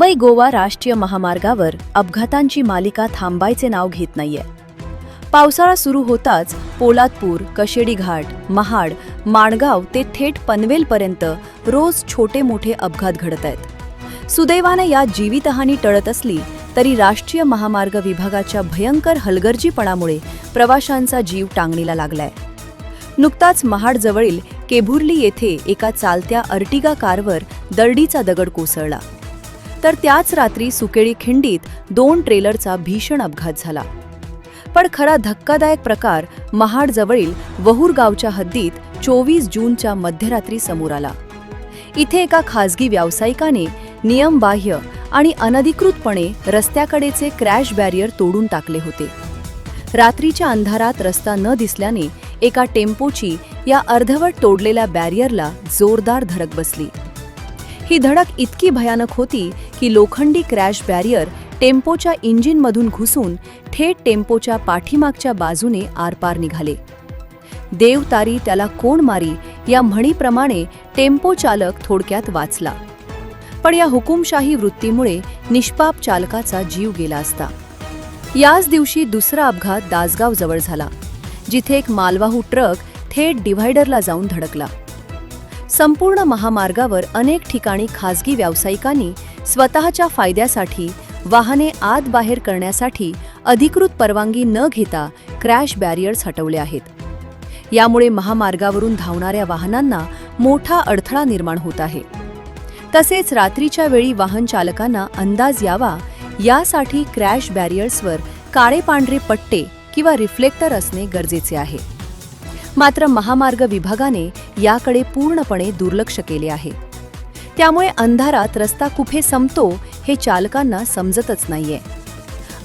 मुंबई गोवा राष्ट्रीय महामार्गावर अपघातांची मालिका थांबायचे नाव घेत नाहीये. पावसाळा सुरू होताच पोलादपूर, कशेडी घाट, महाड, माणगाव ते थेट पनवेलपर्यंत रोज छोटे मोठे अपघात घडत आहेत. सुदैवाने यात जीवितहानी टळत असली तरी राष्ट्रीय महामार्ग विभागाच्या भयंकर हलगर्जीपणामुळे प्रवाशांचा जीव टांगणीला लागलाय. नुकताच महाडजवळील केभुर्ली येथे एका चालत्या अर्टिगा कारवर दरडीचा दगड कोसळला. तर त्याच रात्री सुकेळी खिंडीत 2 ट्रेलरचा भीषण अपघात झाला. पण खरा धक्कादायक प्रकार महाडजवळील वहूर गावच्या हद्दीत 24 जूनच्या मध्यरात्री समोर आला. इथे एका खासगी व्यावसायिकाने नियमबाह्य आणि अनधिकृतपणे रस्त्याकडेचे क्रॅश बॅरियर तोडून टाकले होते. रात्रीच्या अंधारात रस्ता न दिसल्याने एका टेम्पोची या अर्धवट तोडलेल्या बॅरियरला जोरदार धडक बसली. ही धडक इतकी भयानक होती की लोखंडी क्रॅश बॅरियर टेम्पोच्या इंजिनमधून घुसून थेट टेम्पोच्या पाठीमागच्या बाजूने आरपार निघाले. देव तारी त्याला कोण मारी या म्हणीप्रमाणे टेम्पो चालक थोडक्यात वाचला. पण या हुकुमशाही वृत्तीमुळे निष्पाप चालकाचा जीव गेला असता. याच दिवशी दुसरा अपघात दासगाव जवळ झाला, जिथे एक मालवाहू ट्रक थेट डिव्हायडरला जाऊन धडकला. संपूर्ण महामार्गावर अनेक ठिकाणी खासगी व्यावसायिकांनी स्वतःच्या फायद्यासाठी वाहने आत बाहेर करण्यासाठी अधिकृत परवानगी न घेता क्रॅश बॅरियर्स हटवले आहेत. यामुळे महामार्गावरून धावणाऱ्या वाहनांना मोठा अडथळा निर्माण होत आहे. तसेच रात्रीच्या वेळी वाहन चालकांना अंदाज यावा यासाठी क्रॅश बॅरियर्सवर काळे पांढरे पट्टे किंवा रिफ्लेक्टर असणे गरजेचे आहे. मात्र महामार्ग विभागाने याकडे पूर्णपणे दुर्लक्ष केले आहे. त्यामुळे अंधारात रस्ता कुठे संपतो हे चालकांना समजतच नाहीये.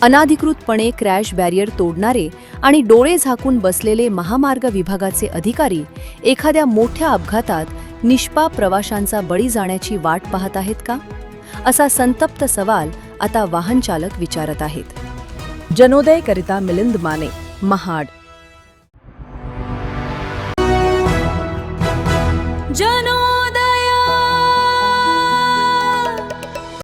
अनाधिकृतपणे क्रॅश बॅरियर तोडणारे आणि डोळे झाकून बसलेले महामार्ग विभागाचे अधिकारी एखाद्या मोठ्या अपघातात निष्पाप प्रवाशांचा बळी जाण्याची वाट पाहत आहेत का, असा संतप्त सवाल आता वाहन चालक विचारत आहेत. जनोदयकरिता मिलिंद माने, महाड. जनोदय.